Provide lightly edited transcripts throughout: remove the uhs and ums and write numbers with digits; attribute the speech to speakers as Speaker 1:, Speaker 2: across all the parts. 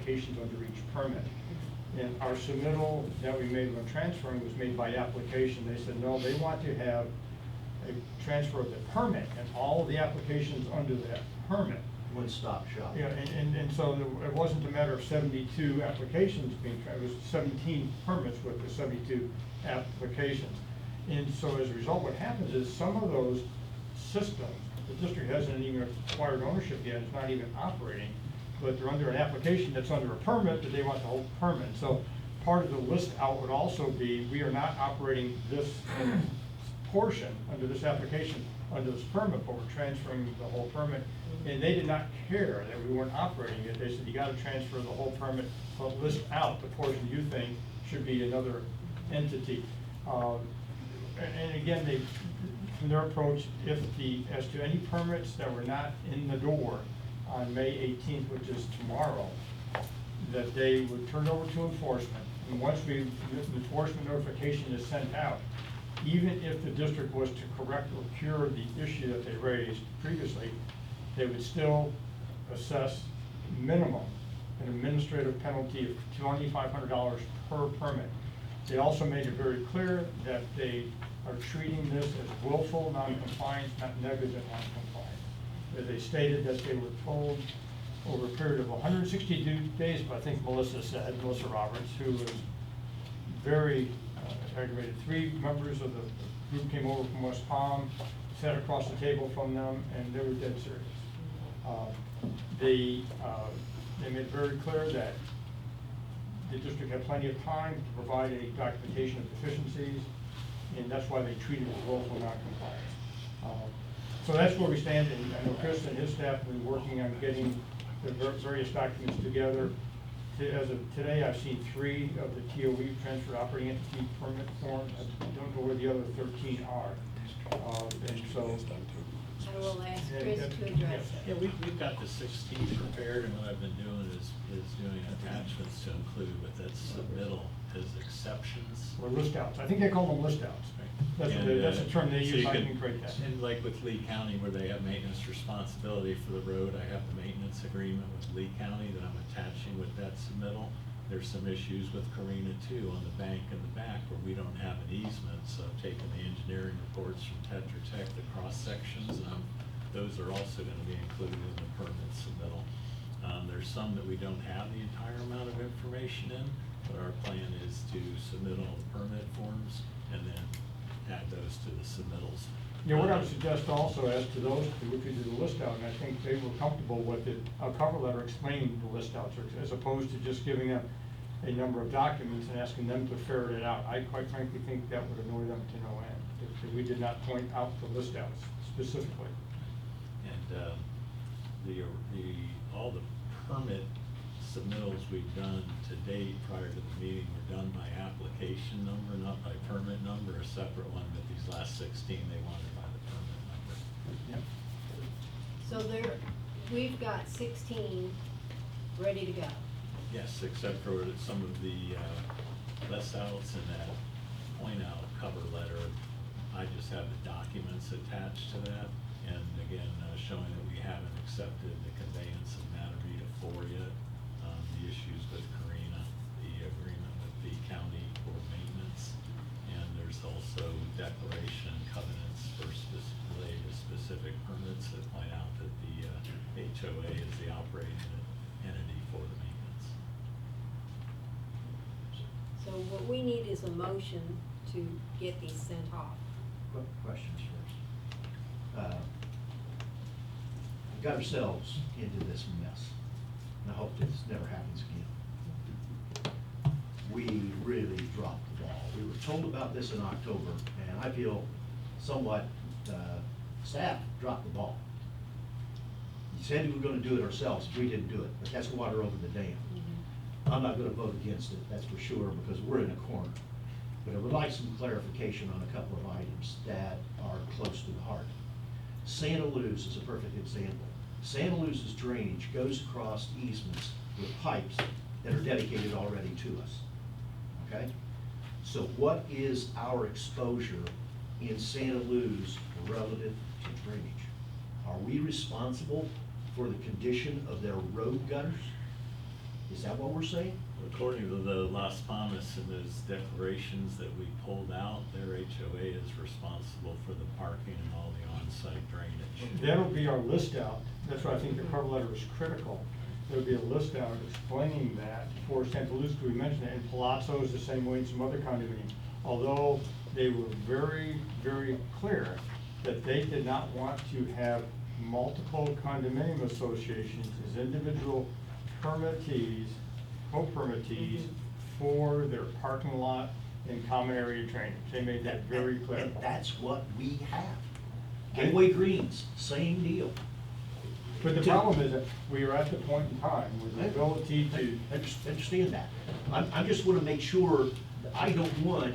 Speaker 1: applications under each permit. And our submittal that we made when transferring was made by application. They said, no, they want to have a transfer of the permit and all of the applications under that permit.
Speaker 2: One-stop shop.
Speaker 1: Yeah, and so it wasn't a matter of 72 applications being, it was 17 permits with the 72 applications. And so as a result, what happens is some of those systems, the district hasn't even acquired ownership yet, it's not even operating, but they're under an application that's under a permit, but they want the whole permit. So part of the list out would also be, we are not operating this portion under this application, under this permit, but we're transferring the whole permit. And they did not care that we weren't operating it. They said, you gotta transfer the whole permit, but list out the portion you think should be another entity. And again, they, from their approach, as to any permits that were not in the door on May 18th, which is tomorrow, that they would turn over to enforcement. And once the enforcement notification is sent out, even if the district was to correct or cure the issue that they raised previously, they would still assess minimum an administrative penalty of $2,500 per permit. They also made it very clear that they are treating this as willful noncompliance, not negligent noncompliance. They stated that they were told over a period of 162 days, but I think Melissa Roberts, who was very aggravated. 3 members of the group came over from West Palm, sat across the table from them, and they were dead serious. They made very clear that the district had plenty of time to provide a documentation of deficiencies, and that's why they treated it as willful noncompliance. So that's where we stand, and I know Chris and his staff have been working on getting the various documents together. As of today, I've seen 3 of the TOE, transfer operating entity permit forms. I don't know where the other 13 are. And so.
Speaker 3: I will ask Chris to address it.
Speaker 4: Yeah, we've got the 16 prepared, and what I've been doing is doing attachments to include, but that's submittal as exceptions.
Speaker 1: Or list outs. I think they call them list outs. That's a term they
Speaker 4: so
Speaker 1: use.
Speaker 4: you
Speaker 1: I
Speaker 4: can
Speaker 1: can create that.
Speaker 4: And like with Lee County, where they have maintenance responsibility for the road, I have the maintenance agreement with Lee County that I'm attaching with that submittal. There's some issues with Carina too, on the bank in the back where we don't have an easement, so I've taken the engineering reports from Tetra Tech, the cross sections, and those are also gonna be included in the permit submittal. There's some that we don't have the entire amount of information in, but our plan is to submit all the permit forms and then add those to the submittals.
Speaker 1: Yeah, what I would suggest also as to those two, which we did the list out, and I think they were comfortable with it, a cover letter explaining the list outs, as opposed to just giving them a number of documents and asking them to ferret it out. I quite frankly think that would annoy them to no end, if we did not point out the list outs specifically.
Speaker 4: And all the permit submittals we've done to date prior to the meeting were done by application number, not by permit number, a separate one, but these last 16 they wanted by the permit number.
Speaker 1: Yep.
Speaker 3: So we've got 16 ready to go.
Speaker 4: Yes, except for some of the less outs and that point out cover letter. I just have the documents attached to that, and again, showing that we haven't accepted the conveyance of Matarita 4 yet. The issues with Carina, the agreement with the county for maintenance, and there's also declaration covenants for related to specific permits that point out that the HOA is the operating entity for the maintenance.
Speaker 3: So what we need is a motion to get these sent off.
Speaker 2: What questions first? We got ourselves into this mess, and I hope this never happens again. We really dropped the ball. We were told about this in October, and I feel somewhat, staff dropped the ball. You said we were gonna do it ourselves, we didn't do it, but that's water over the dam. I'm not gonna vote against it, that's for sure, because we're in a corner. But I would like some clarification on a couple of items that are close to the heart. Santa Luz is a perfect example. Santa Luz's drainage goes across easements with pipes that are dedicated already to us, okay? So what is our exposure in Santa Luz relative to drainage? Are we responsible for the condition of their road gutters? Is that what we're saying?
Speaker 4: According to the Las Palmas and those declarations that we pulled out, their HOA is responsible for the parking and all the on-site drainage.
Speaker 1: That'll be our list out. That's why I think the cover letter is critical. There'll be a list out explaining that. For Santa Luz, we mentioned it, and Palazzo is the same way, and some other condominiums. Although they were very, very clear that they did not want to have multiple condominium associations as individual permittees, co-permittees for their parking lot and common area drainage. They made that very clear.
Speaker 2: And that's what we have. Gateway Greens, same deal.
Speaker 1: But the problem is that we are at the point in time with the ability to.
Speaker 2: Understand that. I just want to make sure, that I don't want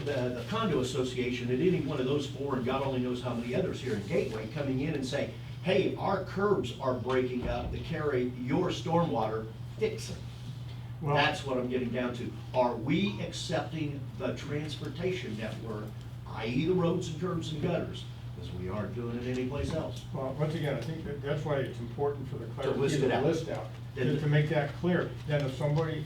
Speaker 2: the condo association at any one of those four, and God only knows how many others here in Gateway, coming in and say, hey, our curbs are breaking up to carry your stormwater, fix it.
Speaker 1: Well-
Speaker 2: That's what I'm getting down to. Are we accepting the transportation network, i.e. the roads and curbs and gutters, because we aren't doing it anyplace else?
Speaker 1: Well, once again, I think that's why it's important for the clarity
Speaker 2: list
Speaker 1: of
Speaker 2: it
Speaker 1: the
Speaker 2: out.
Speaker 1: list out, to make that clear. Then if somebody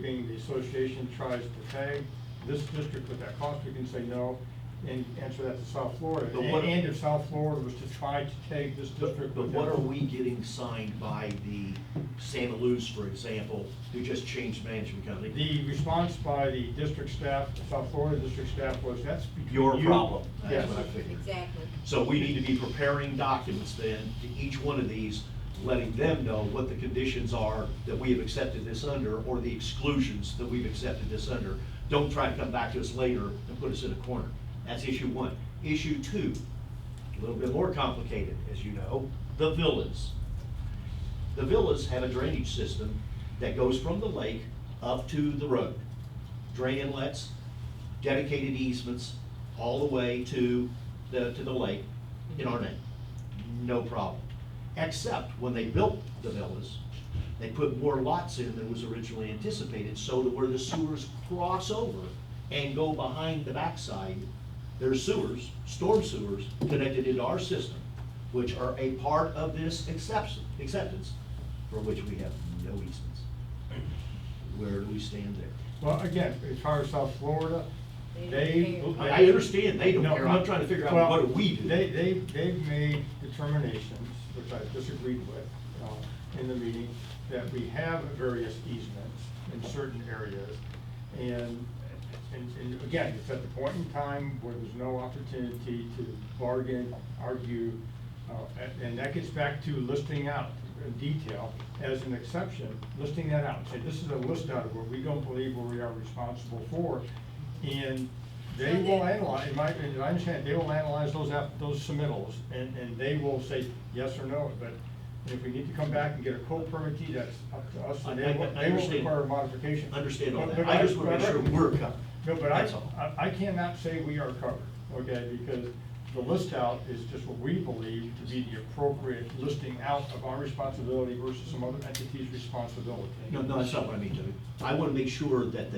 Speaker 1: being the association tries to pay this district with that cost, we can say no and answer that to South Florida.
Speaker 2: But what-
Speaker 1: And if South Florida was to try to take this district.
Speaker 2: But
Speaker 1: with
Speaker 2: what
Speaker 1: them-
Speaker 2: are we getting signed by the Santa Luz, for example, who just changed management company?
Speaker 1: The response by the district staff, the South Florida district staff was, that's between
Speaker 2: Your
Speaker 1: you.
Speaker 2: problem. That's
Speaker 1: Yes.
Speaker 2: what I figured.
Speaker 3: Exactly.
Speaker 2: So we need to be preparing documents then to each one of these, letting them know what the conditions are that we have accepted this under, or the exclusions that we've accepted this under. Don't try to come back to us later and put us in a corner. That's issue one. Issue two, a little bit more complicated, as you know, the villas. The villas have a drainage system that goes from the lake up to the road. Drain inlets, dedicated easements, all the way to the lake in our name. No problem. Except when they built the villas, they put more lots in than was originally anticipated, so that where the sewers cross over and go behind the backside, there's sewers, storm sewers, connected into our system, which are a part of this acceptance, for which we have no easements. Where do we stand there?
Speaker 1: Well, again, as far as South Florida, they.
Speaker 2: I understand they don't
Speaker 1: No,
Speaker 2: care,
Speaker 1: no.
Speaker 2: I'm trying to figure out
Speaker 1: Well,
Speaker 2: what do we do?
Speaker 1: They've made determinations, which I disagreed with, in the meeting, that we have various easements in certain areas. And again, it's at the point in time where there's no opportunity to bargain, argue, and that gets back to listing out in detail as an exception, listing that out. Say, this is a list out of what we don't believe where we are responsible for. And they will analyze, in my, and I understand, they will analyze those submittals, and they will say yes or no. But if we need to come back and get a co-permittee, that's up to us, and they will
Speaker 2: understand.
Speaker 1: require a modification.
Speaker 2: Understand all
Speaker 1: But-
Speaker 2: that,
Speaker 1: but
Speaker 2: I just wanna make sure we're covered.
Speaker 1: No, but
Speaker 2: That's all.
Speaker 1: I cannot say we are covered, okay, because the list out is just what we believe to be the appropriate listing out of our responsibility versus some other entity's responsibility.
Speaker 2: No, that's not what I mean, Tony. I wanna make sure that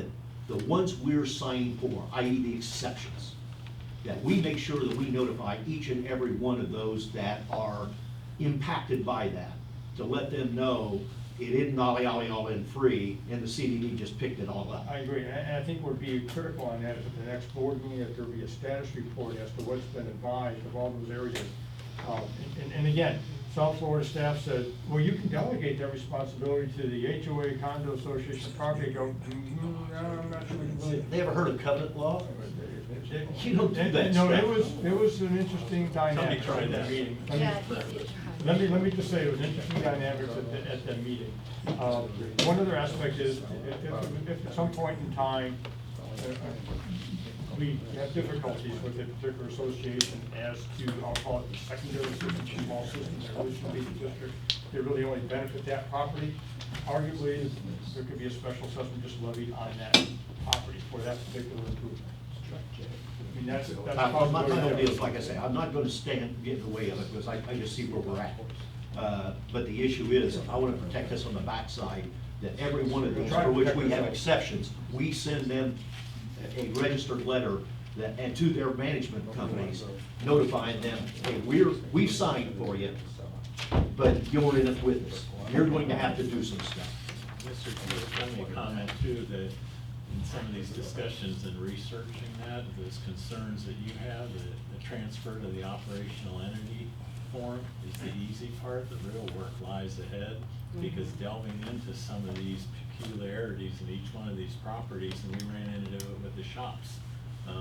Speaker 2: the ones we're signing for, i.e. the exceptions, that we make sure that we notify each and every one of those that are impacted by that, to let them know it isn't all in free, and the CDD just picked it all up.
Speaker 1: I agree, and I think we'd be critical on that at the next board meeting, that there be a status report as to what's been advised of all those areas. And again, South Florida staff said, well, you can delegate that responsibility to the HOA condo association property. Go, no, I'm not sure we can really.
Speaker 2: They ever heard of covenant law? You don't do that
Speaker 1: No,
Speaker 2: stuff.
Speaker 1: it was an interesting dynamic
Speaker 4: tried
Speaker 1: at that
Speaker 4: that.
Speaker 1: meeting.
Speaker 3: Yeah, he did try.
Speaker 1: Let me just say, it was an interesting dynamic at that meeting. One other aspect is, if at some point in time, we have difficulties with a particular association as to, I'll call it the secondary system, small system, that really should be the district, they really only benefit that property. Arguably, there could be a special assessment just levied on that property for that particular improvement. I mean, that's a
Speaker 2: My
Speaker 1: possibility.
Speaker 2: whole deal is, like I say, I'm not gonna get in the way of it, because I just see where we're at. But the issue is, I wanna protect us on the backside, that every one of these, for which we have exceptions, we send them a registered letter that, and to their management companies, notifying them, hey, we've signed for you, but you're in it with us. You're going to have to do some stuff.
Speaker 4: Mr. Chair, let me comment too, that in some of these discussions and researching that, those concerns that you have, the transfer to the operational entity form is the easy part. The real work lies ahead, because delving into some of these peculiarities in each one of these properties, and we ran into it with the shops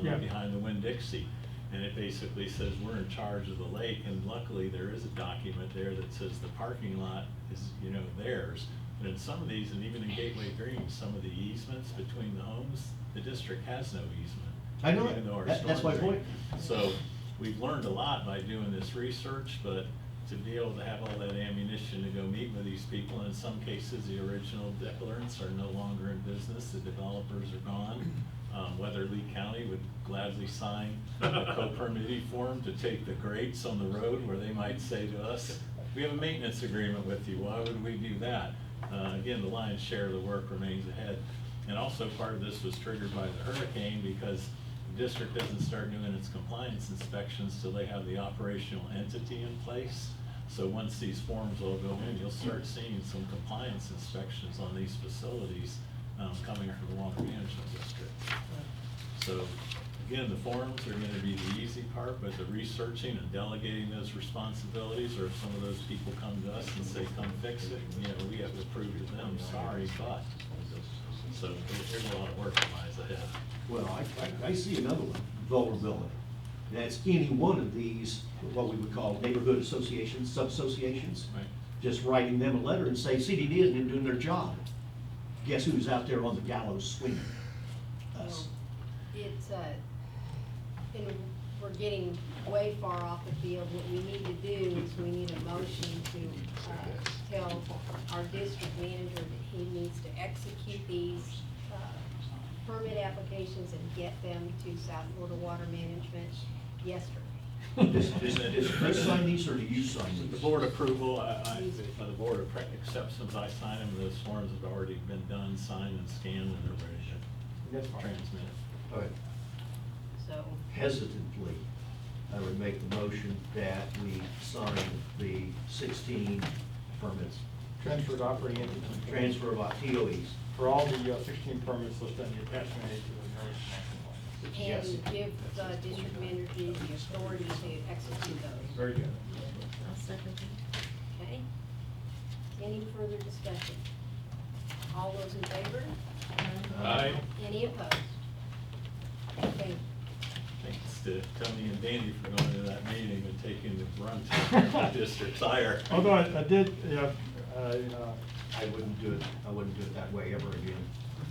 Speaker 1: Yeah.
Speaker 4: behind the Winn-Dixie. And it basically says we're in charge of the lake, and luckily there is a document there that says the parking lot is, you know, theirs. But in some of these, and even in Gateway Green, some of the easements between the homes, the district has no easement.
Speaker 2: I know
Speaker 4: even though our
Speaker 2: that's my
Speaker 4: storm
Speaker 2: point.
Speaker 4: drain. So we've learned a lot by doing this research, but to be able to have all that ammunition to go meet with these people, and in some cases, the original declarants are no longer in business, the developers are gone. Whether Lee County would gladly sign a co-permitting form to take the grates on the road where they might say to us, we have a maintenance agreement with you, why would we do that? Again, the lion's share of the work remains ahead. And also part of this was triggered by the hurricane, because the district doesn't start doing its compliance inspections till they have the operational entity in place. So once these forms all go in, you'll start seeing some compliance inspections on these facilities coming from the water management district. So again, the forms are gonna be the easy part, but the researching and delegating those responsibilities, or if some of those people come to us and say, come fix it, you know, we have to prove to them, sorry, but. So there's a lot of work that lies ahead.
Speaker 2: Well, I see another one, vulnerability. That's any one of these, what we would call neighborhood associations, sub-associations.
Speaker 4: Right.
Speaker 2: Just writing them a letter and say, CDD isn't doing their job. Guess who's out there on the gallows swinging? Us.
Speaker 3: It's, and we're getting way far off the field. What we need to do is we need a motion to tell our district manager that he needs to execute these permit applications and get them to South Florida Water Management yesterday.
Speaker 2: Does Chris sign these, or do you sign
Speaker 4: The
Speaker 2: these?
Speaker 4: board approval, the board accepts them, I sign them, those forms have already been done, signed and scanned, and they're ready
Speaker 1: That's
Speaker 4: to
Speaker 1: fine.
Speaker 4: transmit.
Speaker 2: All right.
Speaker 3: So,
Speaker 2: Hesitantly, I would make the motion that we sign the 16 permits,
Speaker 1: Transfer to operating entity.
Speaker 2: transfer of TOEs.
Speaker 1: For all the 16 permits listed in the attachment A to the notice of non-compliance.
Speaker 2: Yes.
Speaker 3: and give the district manager the authority to execute those.
Speaker 1: Very good.
Speaker 5: I'll second that.
Speaker 3: Okay? Any further discussion? All those in favor?
Speaker 4: Aye.
Speaker 3: Any opposed? Okay,
Speaker 4: Thanks to Tony and Danny for going to that meeting and taking the brunt of the district's hire.
Speaker 1: Although I did, yeah,
Speaker 2: I wouldn't do it that way ever again.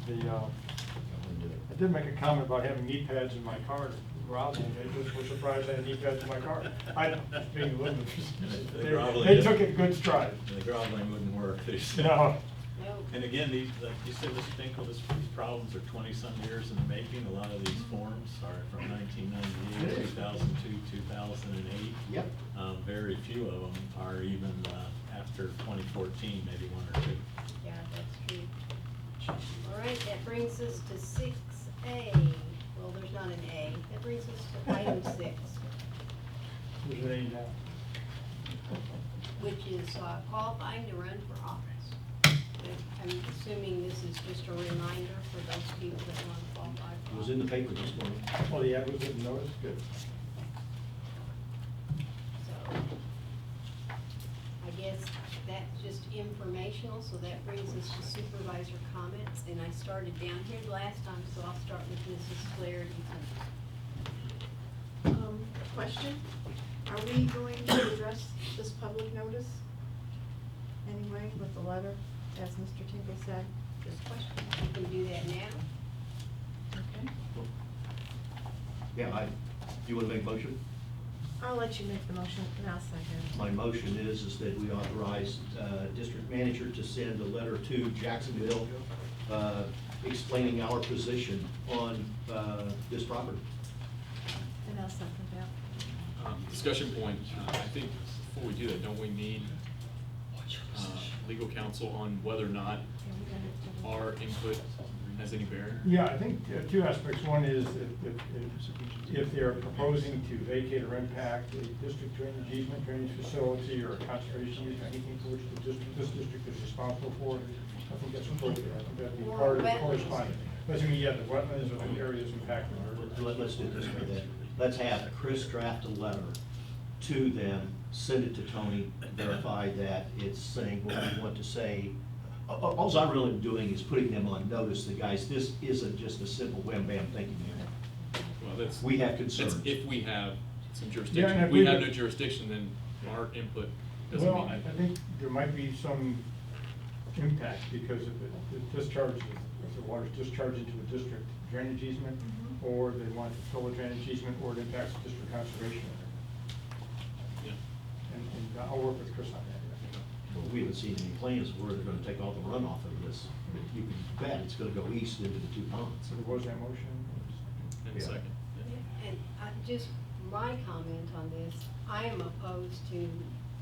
Speaker 1: the,
Speaker 2: I wouldn't do it.
Speaker 1: I did make a comment about having knee pads in my car. Rob, they just were surprised I had knee pads in my car. I, just being a little
Speaker 4: The
Speaker 1: bit,
Speaker 4: groveling-
Speaker 1: they took it good stride.
Speaker 4: And the groveling wouldn't work, they said.
Speaker 1: No.
Speaker 3: no,
Speaker 4: And again, these, like you said, Mr. Tinkle, these problems are 20-some years in the making. A lot of these forms are from 1998, 2002, 2008.
Speaker 2: Yep.
Speaker 4: Very few of them are even after 2014, maybe one or two.
Speaker 3: yeah, that's true. All right, that brings us to 6A. Well, there's not an A. That brings us to item 6,
Speaker 1: There's an A now.
Speaker 3: which is qualifying to run for office. I'm assuming this is just a reminder for those people that want to qualify
Speaker 2: It
Speaker 3: for
Speaker 2: was in the
Speaker 3: office.
Speaker 2: paper this morning.
Speaker 1: Well, the ad was in notice, good.
Speaker 3: So, I guess that's just informational, so that brings us to supervisor comments, and I started down here last time, so I'll start with Mrs. Flaherty.
Speaker 5: Question, are we going to address this public notice anyway with the letter, as Mr. Tinkle said?
Speaker 3: This question, you can do that now.
Speaker 5: Okay.
Speaker 2: Yeah, you want to make a motion?
Speaker 5: I'll let you make the motion, and I'll second.
Speaker 2: My motion is that we authorize district manager to send a letter to Jacksonville explaining our position on this property.
Speaker 5: And I'll second that.
Speaker 6: Discussion point, I think before we do that, don't we need legal counsel on whether or not
Speaker 5: Yeah, we got it.
Speaker 6: our input has any bearing?
Speaker 1: Yeah, I think two aspects. One is if they're proposing to vacate or impact a district drainage easement, drainage facility, or a conservation easement, anything for which this district is responsible for, I think that's appropriate. I think that'd be
Speaker 3: Or
Speaker 1: part of the
Speaker 3: wetlands.
Speaker 1: correspondence. Doesn't mean, yeah, the wetlands or the areas impacted.
Speaker 2: Let's do this way then. Let's have Chris draft a letter to them, send it to Tony, verify that it's saying what we want to say. All I'm really doing is putting them on notice that, guys, this isn't just a simple wham bam thinking.
Speaker 6: Well, that's.
Speaker 2: We have
Speaker 6: that's
Speaker 2: concerns.
Speaker 6: if we have some
Speaker 1: Yeah, and
Speaker 6: jurisdiction.
Speaker 1: if
Speaker 6: If we
Speaker 1: we
Speaker 6: have
Speaker 1: would-
Speaker 6: no jurisdiction, then our input doesn't
Speaker 1: Well,
Speaker 6: mean
Speaker 1: I
Speaker 6: anything.
Speaker 1: think there might be some impact, because if it discharges, if the water's discharged into a district drainage easement, or they want to fill a drainage easement, or it impacts the district conservation area.
Speaker 6: Yeah.
Speaker 1: And I'll work with Chris on that.
Speaker 2: Well, we haven't seen any plans where they're gonna take all the runoff of this. You can bet it's gonna go east into the two ponds.
Speaker 1: So there was that motion.
Speaker 6: And
Speaker 2: Yeah.
Speaker 6: second. Yeah.
Speaker 3: And just my comment on this, I am opposed to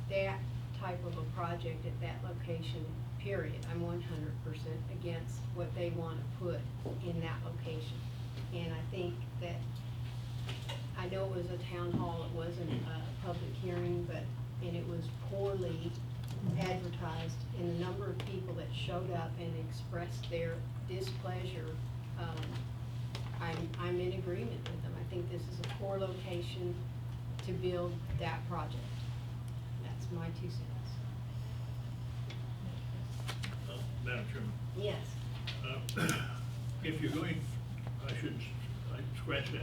Speaker 3: that type of a project at that location, period. I'm 100% against what they want to put in that location. And I think that, I know it was a town hall, it wasn't a public hearing, and it was poorly advertised, and the number of people that showed up and expressed their displeasure, I'm in agreement with them. I think this is a poor location to build that project. That's my 2 cents.
Speaker 7: Madam Chairman,
Speaker 3: Yes.
Speaker 7: if you're going, I scratch that.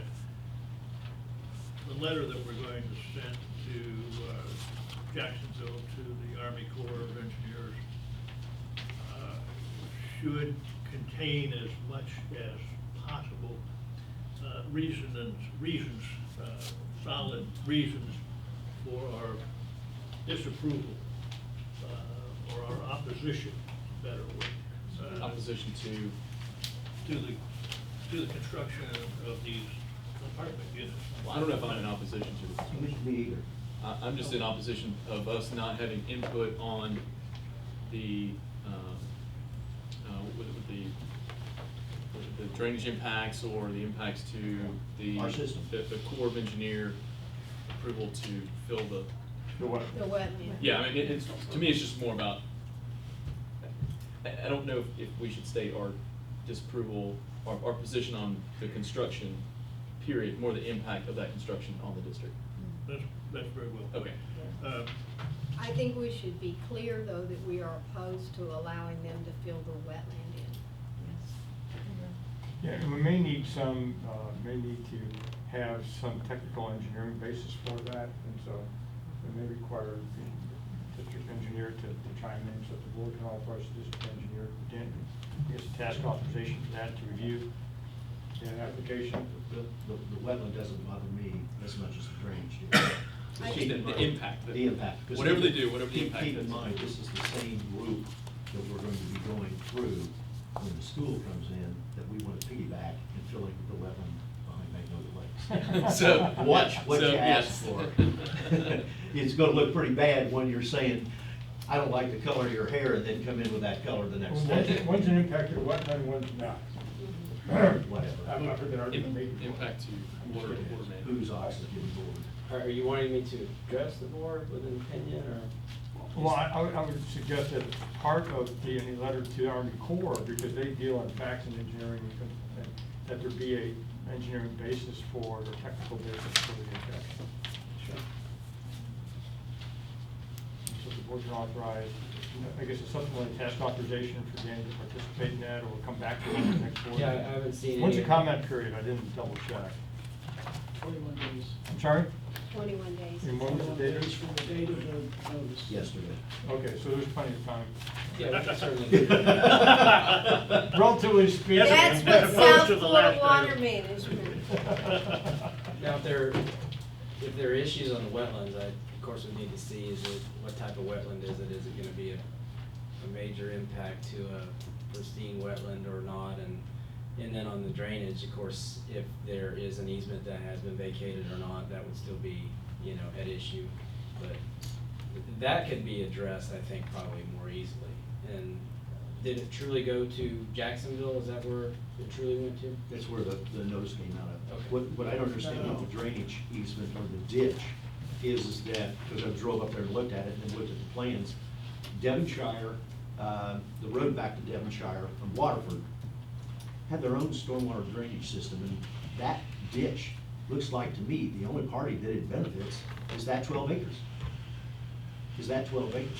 Speaker 7: The letter that we're going to send to Jacksonville to the Army Corps of Engineers should contain as much as possible reasons, solid reasons for our disapproval or our opposition, better word.
Speaker 6: Opposition to.
Speaker 7: To the construction of these apartment units.
Speaker 6: Well, I don't know if I'm in opposition to it.
Speaker 2: Me either.
Speaker 6: I'm just in opposition of us not having input on the, with the drainage impacts or the impacts to the.
Speaker 2: Our system.
Speaker 6: The Corps of Engineer approval to fill the.
Speaker 1: The what?
Speaker 3: The wetland.
Speaker 6: Yeah, I mean, it's, to me, it's just more about, I don't know if we should state our disapproval, our position on the construction, period, more the impact of that construction on the district.
Speaker 7: That's very well.
Speaker 6: Okay.
Speaker 3: I think we should be clear, though, that we are opposed to allowing them to fill the wetland in.
Speaker 1: Yeah, and we may need may need to have some technical engineering basis for that, and so it may require the district engineer to chime in, so that the board can authorize the district engineer, again, I guess, a task authorization for that to review an application.
Speaker 2: The wetland doesn't bother me as much as the drainage
Speaker 3: I
Speaker 6: It's
Speaker 2: Keep
Speaker 6: just
Speaker 2: in
Speaker 6: the
Speaker 2: mind-
Speaker 6: impact.
Speaker 2: The impact. because
Speaker 6: Whatever they do, whatever the
Speaker 2: keep-
Speaker 6: impact
Speaker 2: Keep in
Speaker 6: is.
Speaker 2: mind, this is the same group that we're going to be going through when the school comes in, that we want to piggyback and fill in the wetland behind Magnolia Lakes.
Speaker 6: So-
Speaker 2: Watch what
Speaker 6: so,
Speaker 2: you ask
Speaker 6: yes.
Speaker 2: for. It's gonna look pretty bad when you're saying, I don't like the color of your hair, and then come in with that color the next day.
Speaker 1: One's an impacted wetland, one's not.
Speaker 2: Whatever.
Speaker 1: I've not heard that argument made before.
Speaker 6: Impact to water, water man.
Speaker 2: Who's oxygen board?
Speaker 8: Are you wanting me to address the board with an opinion, or?
Speaker 1: Well, I would suggest that part of any letter to the Army Corps, because they deal in facts and engineering, that there be a engineering basis for, or technical basis for the objection.
Speaker 8: Sure.
Speaker 1: So the board can authorize, I guess it's something like task authorization for Dan to participate in that, or we'll come back to it in the next board.
Speaker 8: Yeah, I haven't seen
Speaker 1: When's the
Speaker 8: any-
Speaker 1: comment period? I didn't double check.
Speaker 9: 21 days.
Speaker 1: I'm sorry?
Speaker 3: 21 days.
Speaker 1: And when was the date?
Speaker 9: Days from the date of the notice.
Speaker 2: Yesterday.
Speaker 1: Okay, so there's plenty of time.
Speaker 8: Yeah, we can certainly.
Speaker 1: Relatively speaking.
Speaker 3: That's what
Speaker 7: As opposed
Speaker 3: South
Speaker 7: to the
Speaker 3: Florida
Speaker 7: last
Speaker 3: Water
Speaker 7: item.
Speaker 3: Management.
Speaker 8: Now, if there are issues on the wetlands, of course, we need to see, is it, what type of wetland is it? Is it gonna be a major impact to a pristine wetland or not? And then on the drainage, of course, if there is an easement that has been vacated or not, that would still be, at issue. But that could be addressed, I think, probably more easily. And did it truly go to Jacksonville? Is that where it truly went to?
Speaker 2: That's where the notice came out of.
Speaker 8: Okay.
Speaker 2: What I don't understand about the drainage easement or the ditch is that, because I drove up there and looked at it and then looked at the plans, Devonshire, the road back to Devonshire from Waterford had their own stormwater drainage system, and that ditch looks like to me, the only party that it benefits is that 12 acres. Is that 12 acres?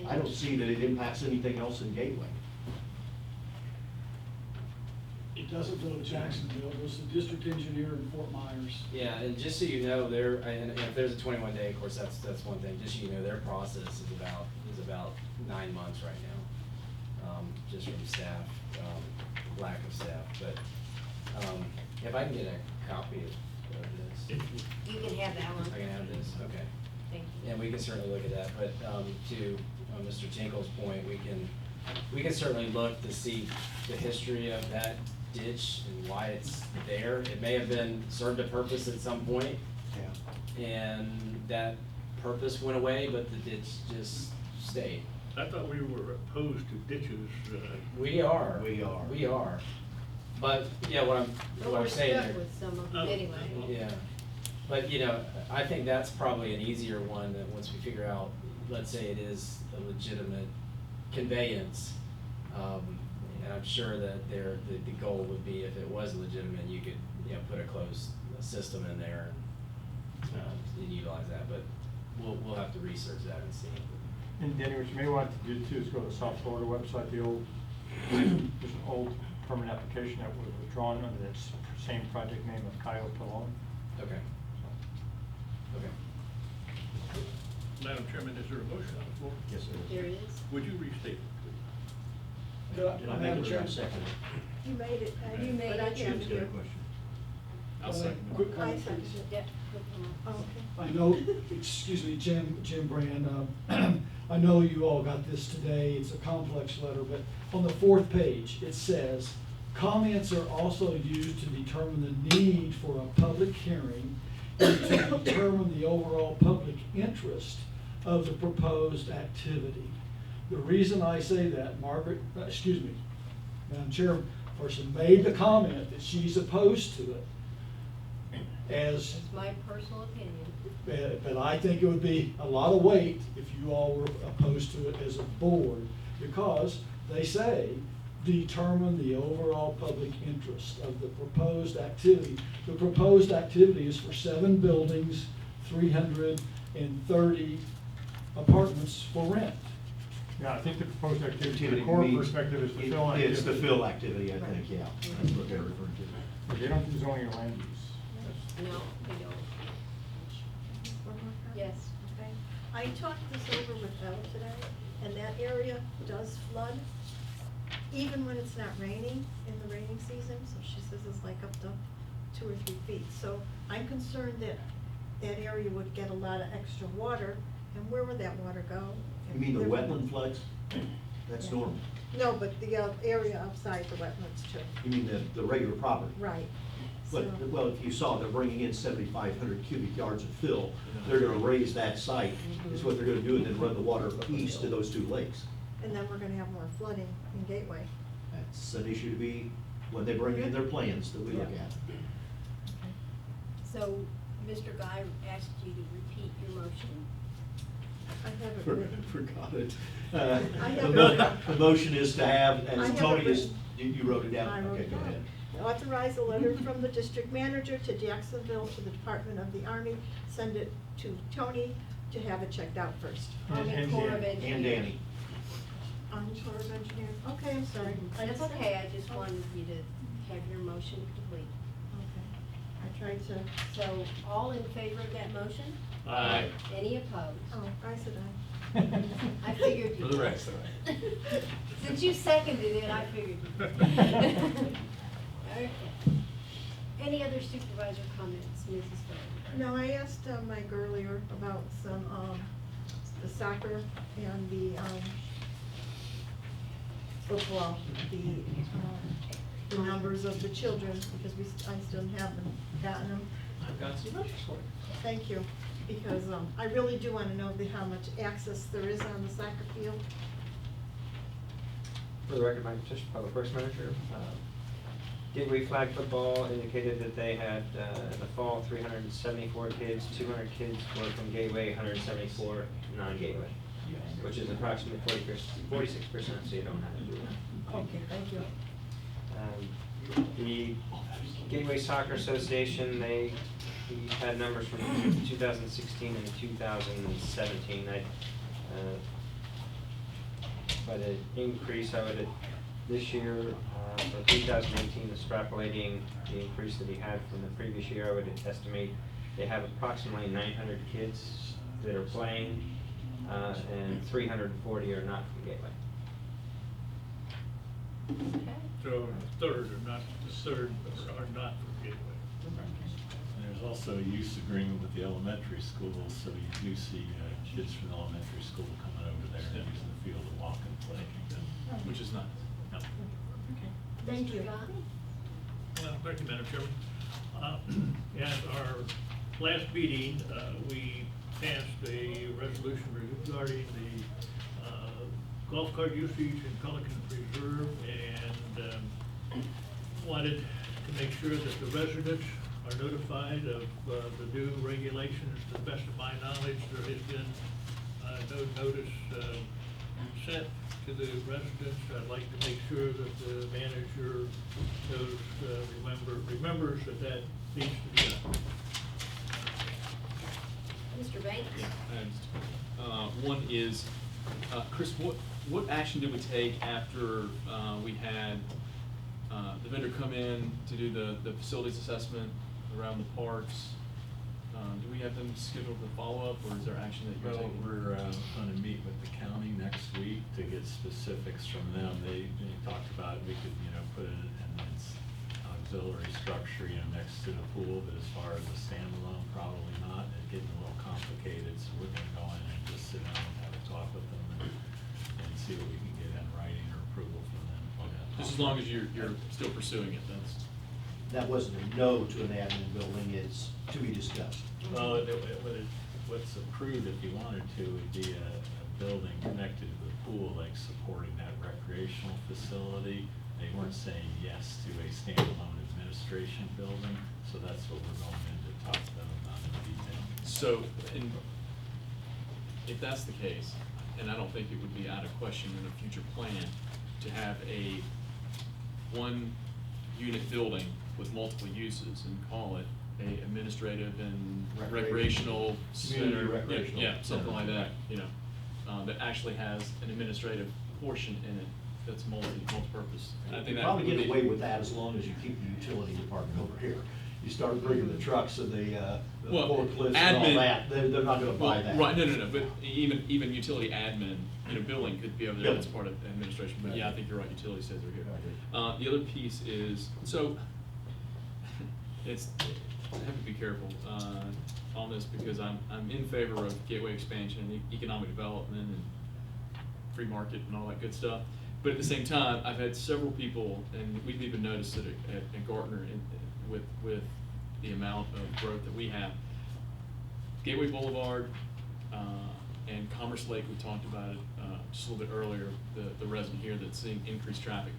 Speaker 2: I don't see that it impacts anything else in Gateway.
Speaker 9: It doesn't go to Jacksonville, it goes to the district engineer in Fort Myers.
Speaker 8: Yeah, and just so you know, their, and if there's a 21-day, of course, that's one thing. Just so you know, their process is about 9 months right now, just from staff, lack of staff. But if I can get a copy of this,
Speaker 3: You can have that one.
Speaker 8: I can have this. Okay.
Speaker 3: Thank you.
Speaker 8: And we can certainly look at that, but to Mr. Tinkle's point, we can certainly look to see the history of that ditch and why it's there. It may have been served a purpose at some point,
Speaker 2: Yeah.
Speaker 8: and that purpose went away, but the ditch just stayed.
Speaker 7: I thought we were opposed to ditches.
Speaker 8: We are.
Speaker 2: We are.
Speaker 8: We are. But, yeah, what
Speaker 3: But
Speaker 8: I'm
Speaker 3: we're
Speaker 8: saying
Speaker 3: stuck
Speaker 8: there.
Speaker 3: with some of them
Speaker 7: Oh.
Speaker 3: anyway.
Speaker 8: Yeah, but I think that's probably an easier one that once we figure out, let's say it is a legitimate conveyance. And I'm sure that the goal would be if it was legitimate, you could, put a closed system in there and utilize that, but we'll have to research that and see.
Speaker 1: And Danny, what you may want to do too is go to the South Florida website, there's an old permit application that was withdrawn under that same project name of Cayo Pilon.
Speaker 8: Okay. Okay.
Speaker 7: Madam Chairman, is there a motion on the floor?
Speaker 2: Yes, it
Speaker 3: There
Speaker 2: is.
Speaker 3: it is.
Speaker 7: Would you restate it,
Speaker 2: Did I make it or second?
Speaker 5: You made it.
Speaker 3: You made
Speaker 5: but I
Speaker 3: it.
Speaker 5: can't
Speaker 2: Jim's got a
Speaker 5: hear.
Speaker 2: question.
Speaker 6: I'll second it.
Speaker 9: Quick
Speaker 5: I
Speaker 9: comment,
Speaker 5: seconded
Speaker 9: please.
Speaker 5: it.
Speaker 3: Yeah. Put them
Speaker 5: Oh,
Speaker 3: on.
Speaker 5: okay.
Speaker 9: I know, excuse me, Jim Brand, I know you all got this today, it's a complex letter, but on the 4th page, it says, comments are also used to determine the need for a public hearing and to determine the overall public interest of the proposed activity. The reason I say that, Madam Chairperson made the comment that she's opposed to it as
Speaker 3: It's my personal opinion.
Speaker 9: but I think it would be a lot of weight if you all were opposed to it as a board, because they say, determine the overall public interest of the proposed activity. The proposed activity is for 7 buildings, 330 apartments for rent.
Speaker 1: Yeah, I think the proposed activity, from
Speaker 2: Activity
Speaker 1: the core
Speaker 2: means-
Speaker 1: perspective is the fill activity.
Speaker 2: It's the fill activity, I think, yeah. That's what they're referring to.
Speaker 1: But they don't do zoning or land use.
Speaker 3: No, we don't.
Speaker 5: One more comment?
Speaker 3: Yes.
Speaker 5: Okay. I talked this over with Elle today, and that area does flood, even when it's not raining in the raining season, so she says it's like up to 2 or 3 feet. So I'm concerned that that area would get a lot of extra water, and where would that water go?
Speaker 2: You mean the wetland floods? That's
Speaker 5: Yeah.
Speaker 2: normal.
Speaker 5: No, but the area outside the wetlands too.
Speaker 2: You mean the regular property?
Speaker 5: Right.
Speaker 2: But,
Speaker 5: So-
Speaker 2: well, if you saw, they're bringing in 7,500 cubic yards of fill. They're gonna raise that site, is what they're gonna do, and then run the water east to those 2 lakes.
Speaker 5: And then we're gonna have more flooding in Gateway.
Speaker 2: That's an issue to be, when they bring in their plans that we look
Speaker 5: Yeah.
Speaker 2: at.
Speaker 3: So, Mr. Guy asked you to repeat your motion.
Speaker 5: I have it written.
Speaker 2: Forgot it.
Speaker 5: I have
Speaker 2: The motion is to have,
Speaker 5: I
Speaker 2: as
Speaker 5: have
Speaker 2: Tony
Speaker 5: it
Speaker 2: is,
Speaker 5: written.
Speaker 2: you wrote it down?
Speaker 5: I wrote
Speaker 2: Okay,
Speaker 5: it
Speaker 2: go
Speaker 5: down.
Speaker 2: ahead.
Speaker 5: Authorize a letter from the district manager to Jacksonville to the Department of the Army, send it to Tony to have it checked out first.
Speaker 3: Army
Speaker 1: And
Speaker 3: Corps of
Speaker 1: Danny.
Speaker 3: Engineers.
Speaker 2: And Danny.
Speaker 5: Army Corps of Engineers, okay, I'm sorry.
Speaker 3: That's okay, I just wanted you to have your motion complete.
Speaker 5: Okay, I tried to,
Speaker 3: So, all in favor of that motion?
Speaker 7: Aye.
Speaker 3: Any opposed?
Speaker 5: oh, I said aye.
Speaker 3: I figured you
Speaker 6: For the
Speaker 3: would.
Speaker 6: rest, all right.
Speaker 3: Since you seconded it, I figured you would. Okay. Any other supervisor comments, Mrs. Fleur?
Speaker 5: No, I asked Mike earlier about some, the soccer and the, football, the numbers of the children, because I still haven't gotten them.
Speaker 6: I've got some numbers for you.
Speaker 5: Thank you, because, I really do wanna know how much access there is on the soccer field.
Speaker 10: For the record, Mike Tisch, Public Works Manager. Gateway Flag Football indicated that they had, in the fall, 374 kids, 200 kids were from Gateway, 174 non-Gateway, which is approximately 46%, so you don't have to do that.
Speaker 5: Okay, thank you.
Speaker 10: The Gateway Soccer Association, we had numbers from 2016 and 2017. By the increase, I would, this year, for 2018, extrapolating the increase that we had from the previous year, I would estimate they have approximately 900 kids that are playing, and 340 are not from Gateway.
Speaker 3: Okay.
Speaker 7: So a third are not from Gateway.
Speaker 4: And there's also a use agreement with the elementary schools, so you do see kids from the elementary school coming over there and using the field to walk and play.
Speaker 6: Which is nice.
Speaker 4: Yeah.
Speaker 5: Thank you.
Speaker 3: Mr. Guy?
Speaker 7: Thank you, Madam Chairman. At our last meeting, we passed a resolution regarding the golf cart usage in Pelican Preserve, and wanted to make sure that the residents are notified of the new regulations. To the best of my knowledge, there has been no notice sent to the residents. I'd like to make sure that the manager knows, remembers that needs to be done.
Speaker 3: Mr. Bates?
Speaker 6: And one is, Chris, what action did we take after we had the vendor come in to do the facilities assessment around the parks? Do we have them scheduled for follow-up, or is there action that you're
Speaker 4: Well,
Speaker 6: taking?
Speaker 4: we're going to meet with the county next week to get specifics from them. They talked about we could, put it in its auxiliary structure, next to the pool, but as far as a standalone, probably not. It's getting a little complicated, so we're going to go in and just sit down and have a talk with them and see what we can get in writing or approval from them.
Speaker 6: Just as long as you're still pursuing it, that's.
Speaker 2: That wasn't a no to an admin building, it's to be discussed.
Speaker 4: Well, what's approved, if you wanted to, would be a building connected to the pool, like supporting that recreational facility. They weren't saying yes to a standalone administration building, so that's what we're going in to talk to them about in detail.
Speaker 6: So, if that's the case, and I don't think it would be out of question in a future plan to have a one-unit building with multiple uses and call it a administrative and recreational
Speaker 2: Community
Speaker 6: center.
Speaker 2: recreational
Speaker 6: Yeah, something like
Speaker 2: center.
Speaker 6: that, that actually has an administrative portion in it that's multi-purpose. I
Speaker 2: You
Speaker 6: think that
Speaker 2: probably
Speaker 6: would
Speaker 2: get
Speaker 6: be-
Speaker 2: away with that as long as you keep the utility department over here. You start bringing the trucks and the
Speaker 6: Well,
Speaker 2: forklifts and all
Speaker 6: admin-
Speaker 2: that, they're not gonna buy
Speaker 6: Well,
Speaker 2: that.
Speaker 6: right, no, but even utility admin, billing could be over there, that's part of administration, but yeah, I think you're right, utility says they're here. The other piece is, so, I have to be careful, on this, because I'm in favor of gateway expansion and economic development and free market and all that good stuff. But at the same time, I've had several people, and we've even noticed it at Gartner, with the amount of growth that we have. Gateway Boulevard, and Commerce Lake, we talked about it, just a little bit earlier, the resident here that's seeing increased traffic.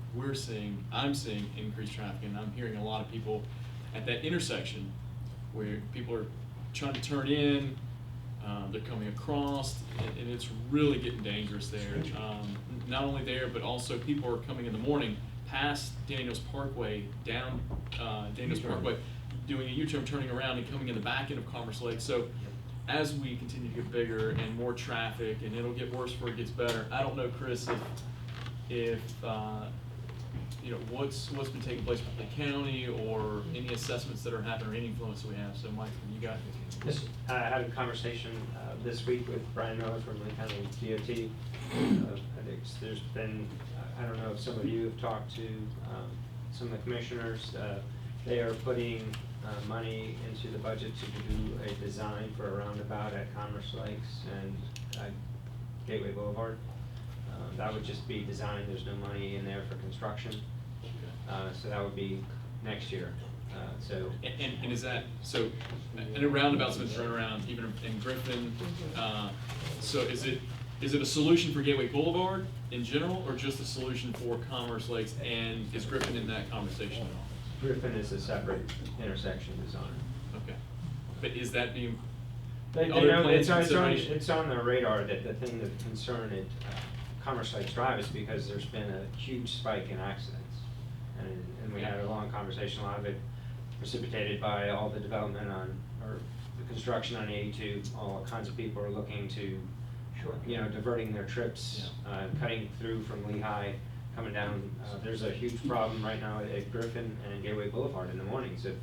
Speaker 6: I'm seeing increased traffic, and I'm hearing a lot of people at that intersection where people are trying to turn in, they're coming across, and it's really getting dangerous there. Not only there, but also people are coming in the morning past Daniels Parkway, down Daniels Parkway, doing a U-turn, turning around and coming in the back end of Commerce Lake. So as we continue to get bigger and more traffic, and it'll get worse before it gets better, I don't know, Chris, if what's been taking place with the county, or any assessments that are happening, or any influence that we have. So Mike, you got it.
Speaker 10: Yes, I had a conversation this week with Brian Miller from Lake County DOT. I think there's been, I don't know if some of you have talked to some of the commissioners. They are putting money into the budget to do a design for a roundabout at Commerce Lakes and Gateway Boulevard. That would just be designed, there's no money in there for construction. So that would be next year.
Speaker 6: And is that, so, and a roundabout's been thrown around even in Griffin, so is it, is it a solution for Gateway Boulevard in general, or just a solution for Commerce Lakes, and is Griffin in that conversation at all?
Speaker 10: Griffin is a separate intersection design.
Speaker 6: Okay, but is that being,
Speaker 10: They
Speaker 6: other
Speaker 10: know,
Speaker 6: plans
Speaker 10: it's
Speaker 6: consideration?
Speaker 10: it's on their radar that the thing that concern at Commerce Lakes Drive is because there's been a huge spike in accidents. And we had a long conversation, a lot of it precipitated by all the development on, or the construction on 82. All kinds of people are looking to, you know, diverting their trips, cutting through from Lehigh, coming down. There's a huge problem right now at Griffin and Gateway Boulevard in the mornings. If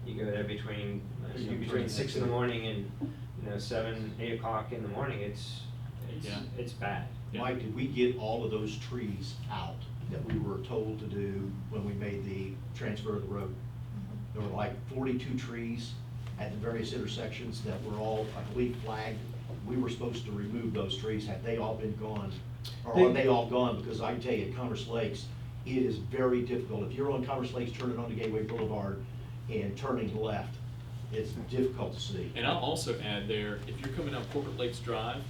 Speaker 10: you go there between 6 in the morning and 7, 8 o'clock in the morning, it's bad.
Speaker 6: Yeah.
Speaker 2: Mike, did we get all of those trees out that we were told to do when we made the transfer of the road? There were like 42 trees at the various intersections that were all, I believe, flagged. We were supposed to remove those trees. Have they all been gone? Or are they all gone? Because I tell you, at Commerce Lakes, it is very difficult. If you're on Commerce Lakes, turning onto Gateway Boulevard and turning left, it's difficult to see.
Speaker 6: And I'll also add there, if you're coming down Corporate Lakes Drive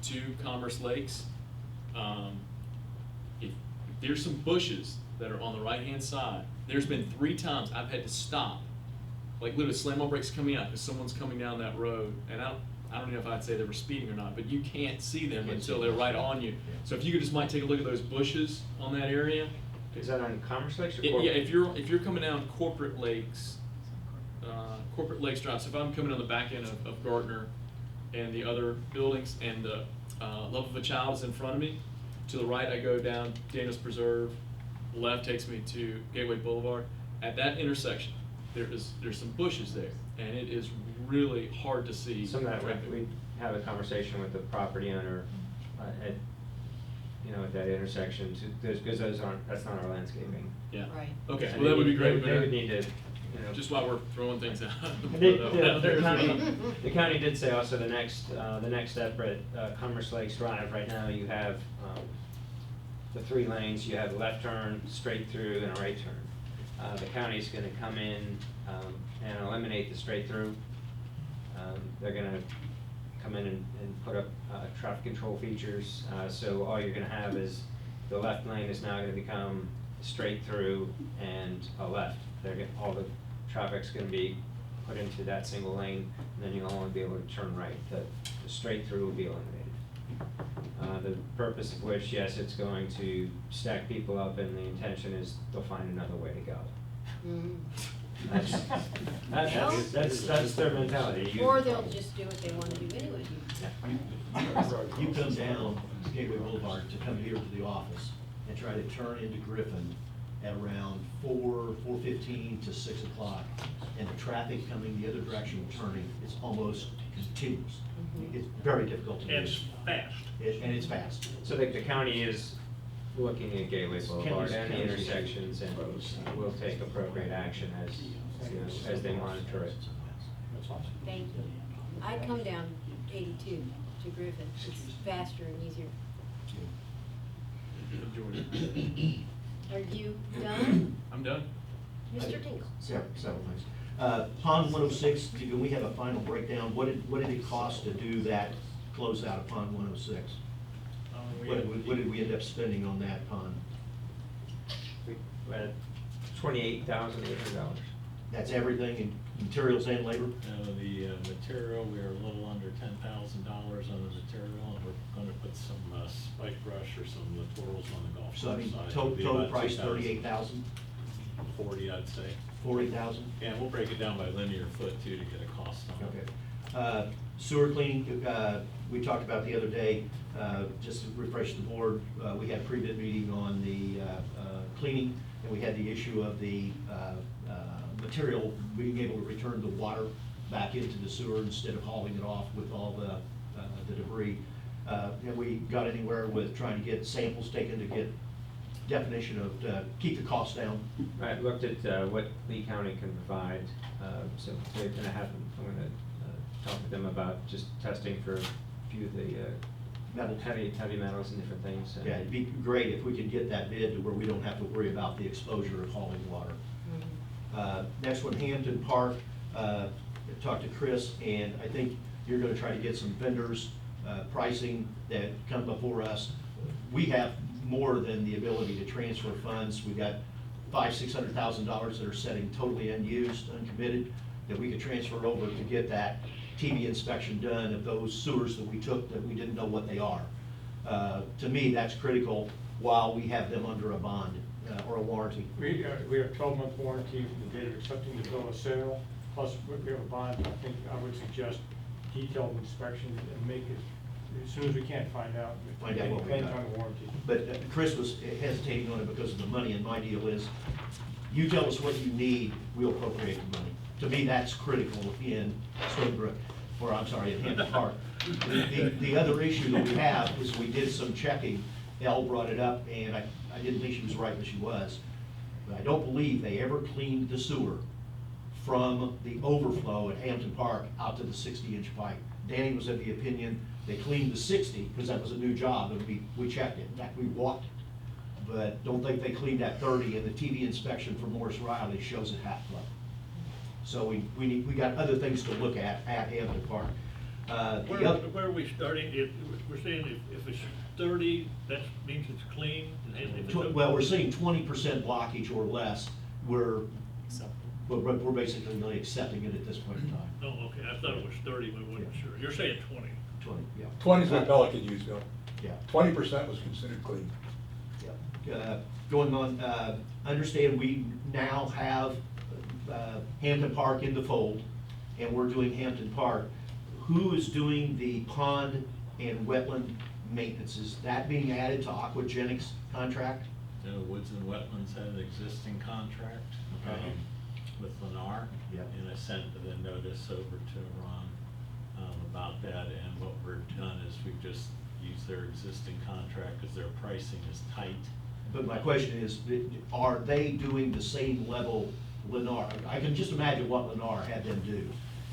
Speaker 6: to Commerce Lakes, if there's some bushes that are on the right-hand side, there's been 3 times I've had to stop, like literally slam my brakes coming out because someone's coming down that road, and I don't know if I'd say they were speeding or not, but you can't see them until they're right on you. So if you could just might take a look at those bushes on that area.
Speaker 10: Is that on Commerce Lakes or
Speaker 6: Yeah,
Speaker 10: Corporate?
Speaker 6: if you're coming down Corporate Lakes Drive, so if I'm coming on the back end of Gardner and the other buildings, and the Love of a Child is in front of me, to the right I go down Daniels Preserve, left takes me to Gateway Boulevard. At that intersection, there's some bushes there, and it is really hard to see.
Speaker 10: Some of that,
Speaker 6: traffic.
Speaker 10: we have a conversation with the property owner at that intersection, because that's not our landscaping.
Speaker 6: Yeah.
Speaker 3: Right.
Speaker 6: Okay,
Speaker 10: And
Speaker 6: well, that would be great.
Speaker 10: They would need to,
Speaker 6: Just while we're throwing things out.
Speaker 10: The county did say also the next step at Commerce Lakes Drive, right now you have the 3 lanes, you have a left turn, straight through, and a right turn. The county's gonna come in and eliminate the straight through. They're gonna come in and put up traffic control features, so all you're gonna have is the left lane is now gonna become straight through and a left. All the traffic's gonna be put into that single lane, and then you'll only be able to turn right. The straight through will be eliminated. The purpose of which, yes, it's going to stack people up, and the intention is they'll find another way to go.
Speaker 3: Mhm.
Speaker 10: That's their mentality.
Speaker 3: Or they'll just do what they want to do anyway.
Speaker 2: You come down Gateway Boulevard to come here to the office and try to turn into Griffin at around 4:15 to 6 o'clock, and the traffic coming the other direction turning, it's almost continuous. It's very difficult to do.
Speaker 7: And it's fast.
Speaker 2: And it's fast.
Speaker 10: So the county is looking at Gateway Boulevard and the
Speaker 2: County's-
Speaker 10: intersections, and will take appropriate action as they monitor it.
Speaker 3: Thank you. I come down 82 to Griffin. It's faster and easier. Are you done?
Speaker 6: I'm done.
Speaker 3: Mr. Dingle?
Speaker 2: Several things. Pond 106, can we have a final breakdown? What did it cost to do that closeout of Pond 106? What did we end up spending on that pond?
Speaker 10: We had $28,800.
Speaker 2: That's everything, in materials and labor?
Speaker 4: The material, we are a little under $10,000 on the material, and we're gonna put some spike brush or some littorals on the golf course
Speaker 2: So I mean,
Speaker 4: side.
Speaker 2: total
Speaker 4: It'll be about
Speaker 2: price
Speaker 4: 2,000.
Speaker 2: 38,000,
Speaker 4: 40, I'd say.
Speaker 2: 40,000?
Speaker 4: And we'll break it down by linear foot too to get a cost on it.
Speaker 2: Okay. Sewer cleaning, we talked about the other day, just to refresh the board, we had a pre-bid meeting on the cleaning, and we had the issue of the material being able to return the water back into the sewer instead of hauling it off with all the debris. Have we got anywhere with trying to get samples taken to get definition of, keep the costs down?
Speaker 10: I looked at what Lee County can provide, so they're gonna have, I'm gonna talk with them about just testing for a few of the
Speaker 2: Metals.
Speaker 10: heavy metals and different things.
Speaker 2: Yeah, it'd be great if we could get that bid to where we don't have to worry about the exposure of hauling water. Next one, Hampton Park, talked to Chris, and I think you're gonna try to get some vendors pricing that come before us. We have more than the ability to transfer funds. We've got $500,000-600,000 that are sitting totally unused, uncommitted, that we could transfer over to get that TV inspection done of those sewers that we took that we didn't know what they are. To me, that's critical while we have them under a bond or a warranty.
Speaker 1: We have a 12-month warranty from the date of accepting the bill of sale, plus we have a bond. I think I would suggest detailed inspection and make it, as soon as we can, find out.
Speaker 2: Find out what we
Speaker 1: Claim
Speaker 2: got.
Speaker 1: on the warranty.
Speaker 2: But Chris was hesitating on it because of the money, and my deal is, you tell us what you need, we'll appropriate the money. To me, that's critical in Stony Brook, or I'm sorry, in Hampton Park. The other issue that we have is we did some checking. Elle brought it up, and I didn't think she was right, but she was. But I don't believe they ever cleaned the sewer from the overflow at Hampton Park out to the 60-inch pipe. Danny was of the opinion they cleaned the 60 because that was a new job, and we checked it. In fact, we walked it. But don't think they cleaned that 30, and the TV inspection for Morris Riley shows it half flow. So we got other things to look at Hampton Park.
Speaker 7: Where are we starting? We're saying if it's 30, that means it's clean? And if it's
Speaker 2: Well, we're seeing 20% blockage or less. We're basically really accepting it at this point in time.
Speaker 7: Oh, okay, I thought it was 30, but I wasn't
Speaker 2: Yeah.
Speaker 7: sure. You're saying 20?
Speaker 2: 20, yeah.
Speaker 11: 20 is what Pelican used, Bill.
Speaker 2: Yeah.
Speaker 11: 20% was considered clean.
Speaker 2: Going on, understand we now have Hampton Park in the fold, and we're doing Hampton Park. Who is doing the pond and wetland maintenance? Is that being added to Aquagenics contract?
Speaker 4: Woods and Wetlands had an existing contract
Speaker 2: Okay.
Speaker 4: with Lennar.
Speaker 2: Yep.
Speaker 4: And I sent the notice over to Ron about that, and what we've done is we've just used their existing contract because their pricing is tight.
Speaker 2: But my question is, are they doing the same level Lennar? I can just imagine what Lennar had them do.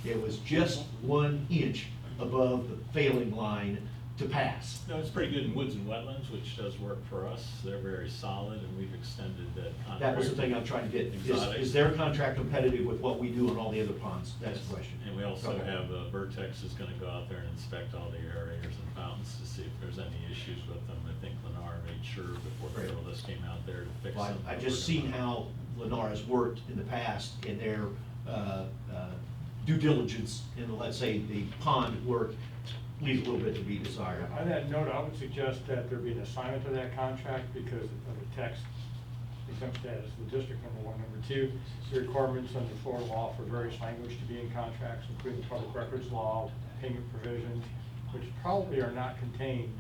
Speaker 2: It was just 1 inch above the failing line to pass.
Speaker 4: No, it's pretty good in Woods and Wetlands, which does work for us. They're very solid, and we've extended that contract.
Speaker 2: That was the thing I'm trying to get.
Speaker 4: Exotic.
Speaker 2: Is their contract competitive with what we do on all the other ponds? That's the question.
Speaker 4: And we also
Speaker 2: Okay.
Speaker 4: have, Vertex is gonna go out there and inspect all the aerators and fountains to see if there's any issues with them. I think Lennar made sure before the
Speaker 2: Great.
Speaker 4: Phyllis came out there to fix
Speaker 2: Well,
Speaker 4: them.
Speaker 2: I've just seen how Lennar has worked in the past in their due diligence in, let's say, the pond work leaves a little bit to be desired.
Speaker 1: On that note, I would suggest that there be an assignment to that contract because of the text exempt status of the district, number one. Number two, the requirements under Florida law for various language to be in contracts, including public records law, payment provisions, which probably are not contained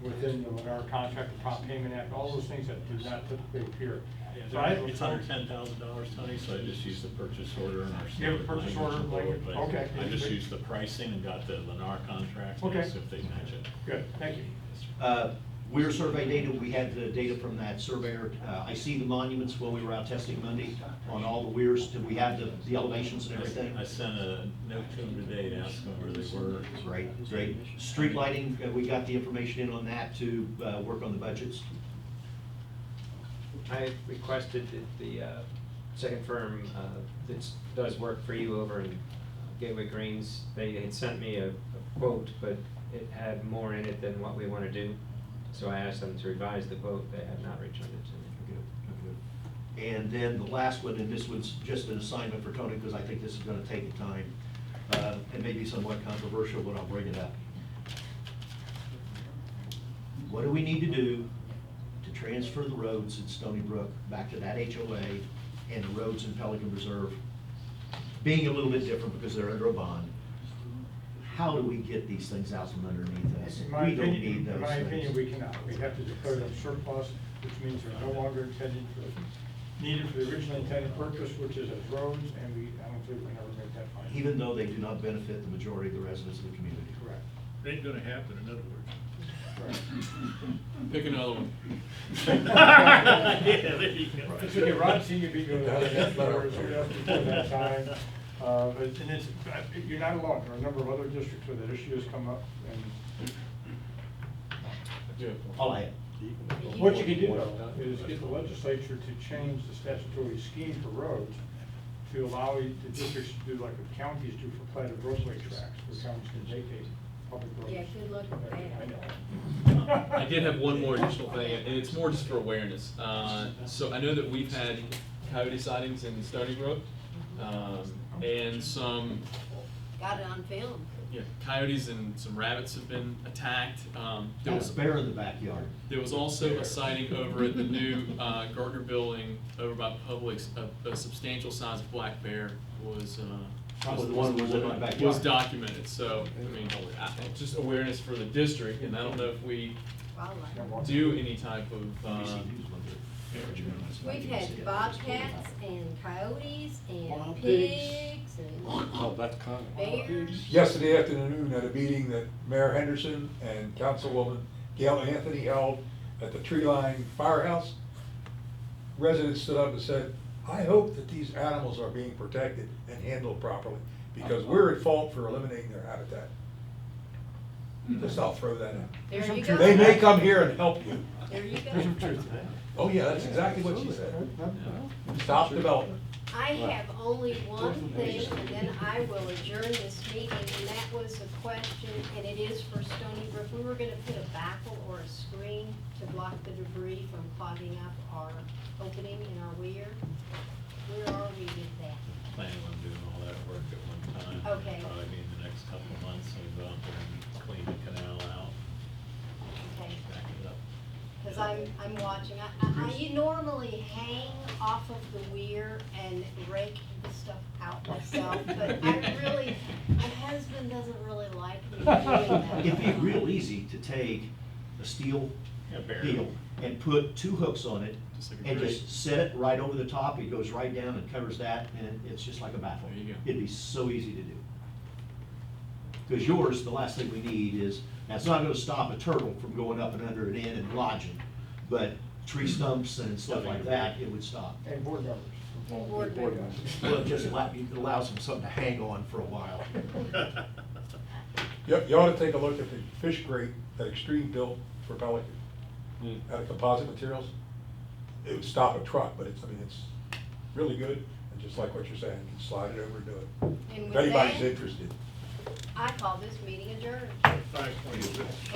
Speaker 1: within the Lennar contract, the Prompt Payment Act, all those things that do not typically appear. So
Speaker 4: It's under $10,000, Tony, so I just used the purchase order and our.
Speaker 1: You have a
Speaker 4: standard
Speaker 1: purchase
Speaker 4: language
Speaker 1: order,
Speaker 4: below it,
Speaker 1: like,
Speaker 4: but
Speaker 1: okay.
Speaker 4: I just used the pricing and got the Lennar contract, and
Speaker 1: Okay.
Speaker 4: asked if they match it.
Speaker 1: Good, thank you.
Speaker 2: Weir survey data, we had the data from that surveyor. I see the monuments when we were out testing Monday on all the weirs. Did we have the elevations and everything?
Speaker 4: I sent a note to them today to ask them where they were.
Speaker 2: Great, great. Street lighting, we got the information in on that to work on the budgets.
Speaker 10: I requested that the second firm that does work for you over in Gateway Greens, they had sent me a quote, but it had more in it than what we want to do. So I asked them to revise the quote. They have not returned it to me.
Speaker 2: Good. And then the last one, and this one's just an assignment for Tony, because I think this is gonna take time, and maybe somewhat controversial, but I'll bring it up. What do we need to do to transfer the roads in Stony Brook back to that HOA and the roads in Pelican Reserve being a little bit different because they're under a bond? How do we get these things out from underneath us?
Speaker 1: In my
Speaker 2: We don't
Speaker 1: opinion,
Speaker 2: need those
Speaker 1: in my opinion,
Speaker 2: things.
Speaker 1: we cannot. We have to declare them surplus, which means they're no longer needed for the originally intended purpose, which is as roads, and I don't think we can ever make that final.
Speaker 2: Even though they do not benefit the majority of the residents of the community.
Speaker 1: Correct.
Speaker 7: Ain't gonna happen, in other words.
Speaker 1: Correct.
Speaker 6: Pick another one.
Speaker 7: Yeah, there you go.
Speaker 1: It's okay, Rod Senior beat me with that, before that time. And it's, you're not alone. There are a number of other districts where that issue has come up, and
Speaker 2: All I have.
Speaker 1: what you can do though is get the legislature to change the statutory scheme for roads to allow the districts to do like the counties do for platted roadway tracks, where counties can vacate public roads.
Speaker 3: Yeah, good luck with
Speaker 1: I
Speaker 3: that.
Speaker 1: know.
Speaker 6: I did have one more additional thing, and it's more just for awareness. So I know that we've had coyote sightings in Stony Brook, and some,
Speaker 3: Got it on film.
Speaker 6: yeah, coyotes and some rabbits have been attacked. There
Speaker 2: There's
Speaker 6: was
Speaker 2: a bear in the backyard.
Speaker 6: There was also a sighting over at the new Gardner building over by Publix. A substantial size black bear was
Speaker 2: Probably the one that was in my backyard.
Speaker 6: was documented. So I mean, just awareness for the district, and I don't know if we
Speaker 3: Wildlife.
Speaker 6: do any type of.
Speaker 2: NBC News went there.
Speaker 3: We've had bobcats and coyotes and
Speaker 11: Wild
Speaker 3: pigs and
Speaker 11: Oh, that's common.
Speaker 3: bears.
Speaker 11: Yesterday afternoon, at a meeting that Mayor Henderson and Councilwoman Gail Anthony held at the Tree Line Firehouse, residents stood up and said, I hope that these animals are being protected and handled properly, because we're at fault for eliminating their habitat. Just I'll throw that out.
Speaker 3: There you go.
Speaker 11: They may come here and help you.
Speaker 3: There you
Speaker 11: There's some
Speaker 3: go.
Speaker 11: truth to that. Oh, yeah, that's exactly what she said. Stop development.
Speaker 3: I have only one thing, and then I will adjourn this meeting, and that was a question, and it is for Stony Brook. We were gonna put a baffle or a screen to block the debris from clogging up our opening in our weir. Where are we with that?
Speaker 4: Planning on doing all that work at one time.
Speaker 3: Okay.
Speaker 4: Probably be in the next couple of months, so we'll go out there and clean the canal out,
Speaker 3: Okay.
Speaker 4: back it up.
Speaker 3: Cause I'm watching, I normally hang off of the weir and rake the stuff out myself, but I really, my husband doesn't really like me doing that.
Speaker 2: It'd be real easy to take a steel
Speaker 4: Yeah, bear.
Speaker 2: deal and put two hooks on it
Speaker 6: Just like a
Speaker 2: and
Speaker 6: grate.
Speaker 2: just set it right over the top. It goes right down and covers that, and it's just like a baffle.
Speaker 6: There you go.
Speaker 2: It'd be so easy to do. Because yours, the last thing we need is, now it's not gonna stop a turtle from going up and under and in and lodging, but tree stumps and stuff like that, it would stop.
Speaker 1: And board members.
Speaker 3: And board members.
Speaker 2: Well, it just it allows them something to hang on for a while.
Speaker 11: You ought to take a look at the fish grate that Extreme built for Pelican, out of composite materials. It would stop a truck, but it's really good, and just like what you're saying, you can slide it over and do it.
Speaker 3: And
Speaker 11: If
Speaker 3: with
Speaker 11: anybody's
Speaker 3: that,
Speaker 11: interested.
Speaker 3: I call this meeting adjourned.
Speaker 7: Thanks.